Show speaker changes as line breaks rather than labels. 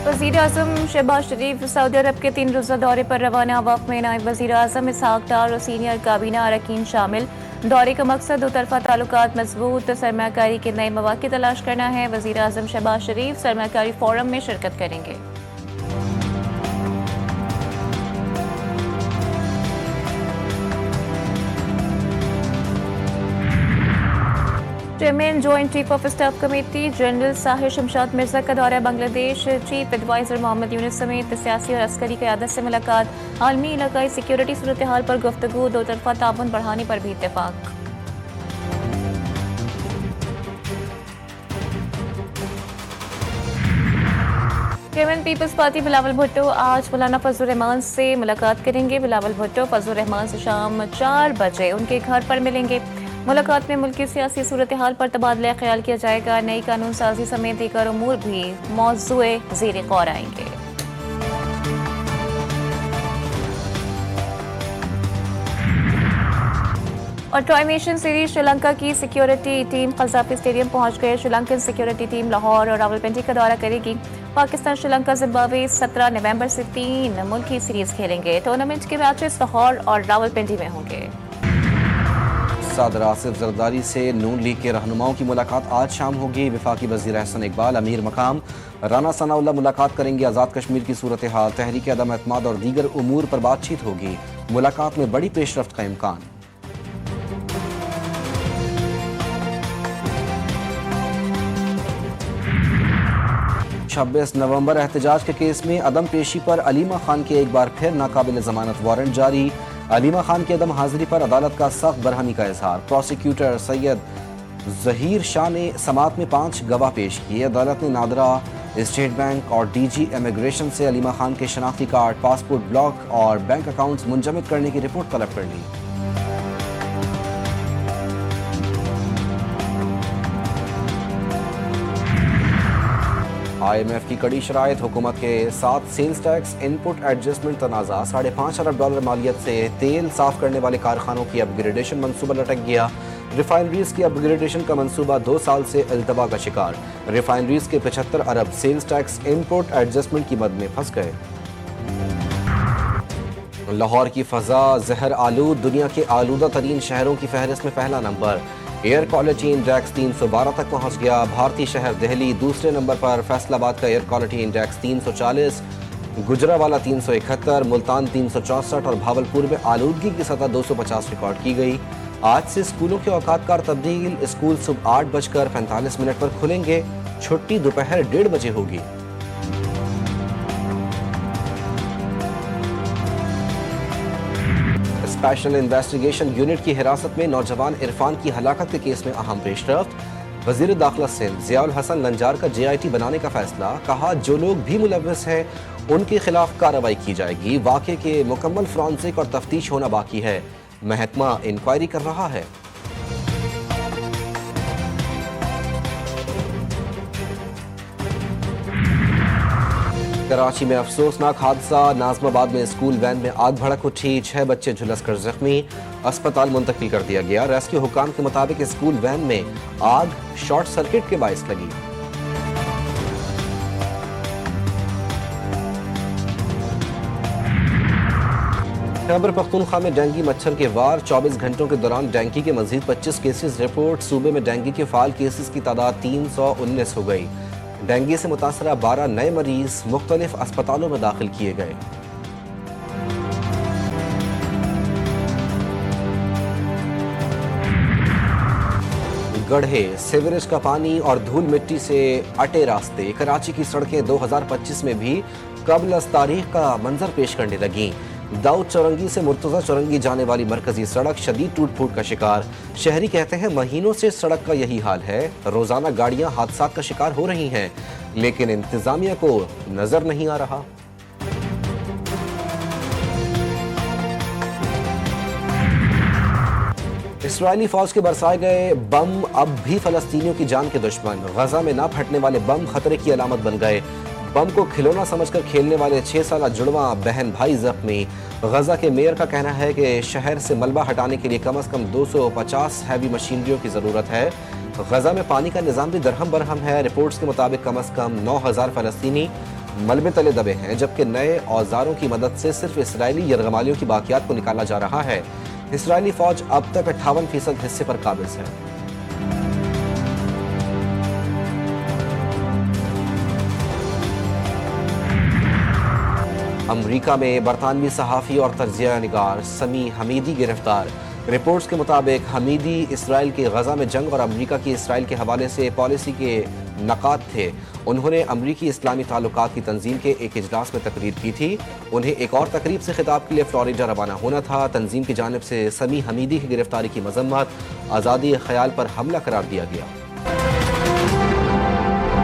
वज़ीर आज़म शहबाज शरीफ सऊदी अरब के 3 रोज़ा दौरे पर रवाना। वफ़द में नायब वज़ीर आज़म इसहाक डार और सीनियर काबीना अरकान शामिल। दौरे का मकसद दो तरफ़ा ताल्लुकात मजबूत सरमाकारी के नए मौक़े तलाश करना है। वज़ीर आज़म शहबाज शरीफ सरमाकारी फोरम में शिरकत करेंगे। Chairman joint chief of staff committee general Sahir Shamshad Mirza का दौरा बांग्लादेश। चीफ एडवाइजर मोहम्मद यूनुस समेत सियासी और अस्करी क़यादत से मुलाकात। आलमी इलाकाई सिक्योरिटी सूरत हाल पर गुफ्तगू। दो तरफ़ा ताउन बढ़ाने पर भी इत्तेफाक। Chairman Peoples Party Bilawal Bhutto आज मौलाना फजलुर रहमान से मुलाकात करेंगे। बिलावल भुट्टो फजलुर रहमान से शाम 4 बजे उनके घर पर मिलेंगे। मुलाकात में मुल्की सियासी सूरत हाल पर तबादला ख्याल किया जाएगा। नई कानून साजी समेत दीगर उमूर भी मौज़ूए ज़ेर गौर आएंगे। और ट्राई नेशन सीरीज श्रीलंका की सिक्योरिटी टीम कज़ाफ़ी स्टेडियम पहुंच गए। श्रीलंकन सिक्योरिटी टीम लाहौर और रावलपिंडी का दौरा करेगी। पाकिस्तान श्रीलंका जिम्बाब्वे 17 नवंबर से 3 मुल्की सीरीज खेलेंगे। टूर्नामेंट के मैचेस लाहौर और रावलपिंडी में होंगे।
सदर आसिफ जरदारी से नून लीग के रहनुमाओं की मुलाकात आज शाम होगी। वफाकी वज़ीर अहसन इकबाल, अमीर मकाम राना सनाउल्लाह मुलाकात करेंगे। आज़ाद कश्मीर की सूरत हाल, तहरीक अदम एतमाद और दीगर उमूर पर बातचीत होगी। मुलाकात में बड़ी पेशरफ्त का इम्कान। छब्बीस नवंबर एहतजाज के केस में अदम पेशी पर अलीमा खान के एक बार फिर नाकाबिल जमानत वारंट जारी। अलीमा खान की अदम हाजिरी पर अदालत का सख्त बरहमी का इजहार। प्रोसिक्यूटर सैयद जहीर शाह ने समात में 5 गवाह पेश किए। अदालत ने नादरा, स्टेट बैंक और DG इमिग्रेशन से अलीमा खान के शनाख्ती कार्ड, पासपोर्ट ब्लॉक और बैंक अकाउंट्स मुंजमद करने की रिपोर्ट तलब कर ली। IMF की कड़ी शराइत, हुकूमत के साथ सेल्स टैक्स इनपुट एडजस्टमेंट तनाज़ा। $5.5 अरब मालियत से तेल साफ करने वाले कारखानों की अपग्रेडेशन मंसूबा लटक गया। रिफाइनरीज की अपग्रेडेशन का मंसूबा 2 साल से इल्तवा का शिकार। रिफाइनरीज के 75 अरब सेल्स टैक्स इनपुट एडजस्टमेंट की मद में फंस गए। लाहौर की फ़ज़ा जहर आलूद, दुनिया के आलूदा तरीन शहरों की फहरिस्त में पहला नंबर। एयर क्वालिटी इंडेक्स 312 तक पहुंच गया। भारतीय शहर दिल्ली दूसरे नंबर पर। फैसलाबाद का air quality index 340, Gujranwala 371, Multan 364 और भावलपुर में आलूदगी की सतह 250 रिकॉर्ड की गई। आज से स्कूलों के औकात तब्दील। स्कूल सुबह 8:45 पर खुलेंगे। छुट्टी दोपहर 1:30 बजे होगी। स्पेशल इन्वेस्टिगेशन यूनिट की हिरासत में नौजवान इरफान की हलाकत के केस में अहम पेशरफ्त। वजीर दाखिला सिंध ज़ियाउल हसन लंजार का JIT बनाने का फैसला। कहा जो लोग भी मुलव्वस हैं उनके खिलाफ कार्रवाई की जाएगी। वाक़े के मुकम्मल फॉरेंसिक और तफ्तीश होना बाकी है। महकमा इंक्वायरी कर रहा है। कराची में अफसोसनाक हादसा। नाज़माबाद में स्कूल वैन में आग भड़क उठी। 6 बच्चे झुलसकर जख्मी, अस्पताल मुंतकिल कर दिया गया। रेस्क्यू हुकाम के मुताबिक स्कूल वैन में आग शॉर्ट सर्किट के बाइस लगी। खैबर पख्तूनख्वा में डेंगू मच्छर के वार। 24 घंटों के दौरान डेंगू के मजीद 25 केसेस रिपोर्ट। सूबे में डेंगू के फाल केसेस की तादाद 319 हो गई। डेंगू से मुतासरा 12 नए मरीज मुख्तलिफ अस्पतालों में दाखिल किए गए। गढ़े सीवरेज का पानी और धूल मिट्टी से अटे रास्ते। कराची की सड़कें 2025 में भी कबल तारीख का मंजर पेश करने लगी। दाऊद चौरंगी से मुर्तज़ा चौरंगी जाने वाली मरकजी सड़क शदीद टूट फूट का शिकार। शहरी कहते हैं महीनों से सड़क का यही हाल है। रोजाना गाड़ियां हादसात का शिकार हो रही हैं, लेकिन इंतजामिया को नजर नहीं आ रहा। इस्राएली फौज के बरसाए गए बम अब भी फलस्तीनियों की जान के दुश्मन। गजा में ना फटने वाले बम खतरे की अलामत बन गए। बम को खिलौना समझकर खेलने वाले 6 साल जुड़वा बहन भाई जख्मी। गजा के मेयर का कहना है कि शहर से मलबा हटाने के लिए कम से कम 250 हैवी मशीनरियों की ज़रूरत है। गजा में पानी का निज़ाम भी दरहम बरहम है। रिपोर्ट्स के मुताबिक कम से कम 9000 फ़लस्तीनी मलबे तले दबे हैं, जबकि नए औजारों की मदद से सिर्फ इसराइली यरगमालियों की बाकियात को निकाला जा रहा है। इसराइली फौज अब तक 58% हिस्से पर काबिज है। अमरीका में बरतानवी सहाफ़ी और तर्जिया निगार समी हमीदी गिरफ्तार। रिपोर्ट्स के मुताबिक हमीदी इसराइल की गजा में जंग और अमरीका की इसराइल के हवाले से पॉलिसी के नकाद थे। उन्होंने अमरीकी इस्लामी ताल्लुकात की तंजीम के एक इजलास में तकरीर की थी। उन्हें एक और तकरीब से खिताब के लिए फ्लोरिडा रवाना होना था। तंजीम की जानिब से समी हमीदी की गिरफ्तारी की मजम्मत आज़ादी ख्याल पर हमला करार दिया गया।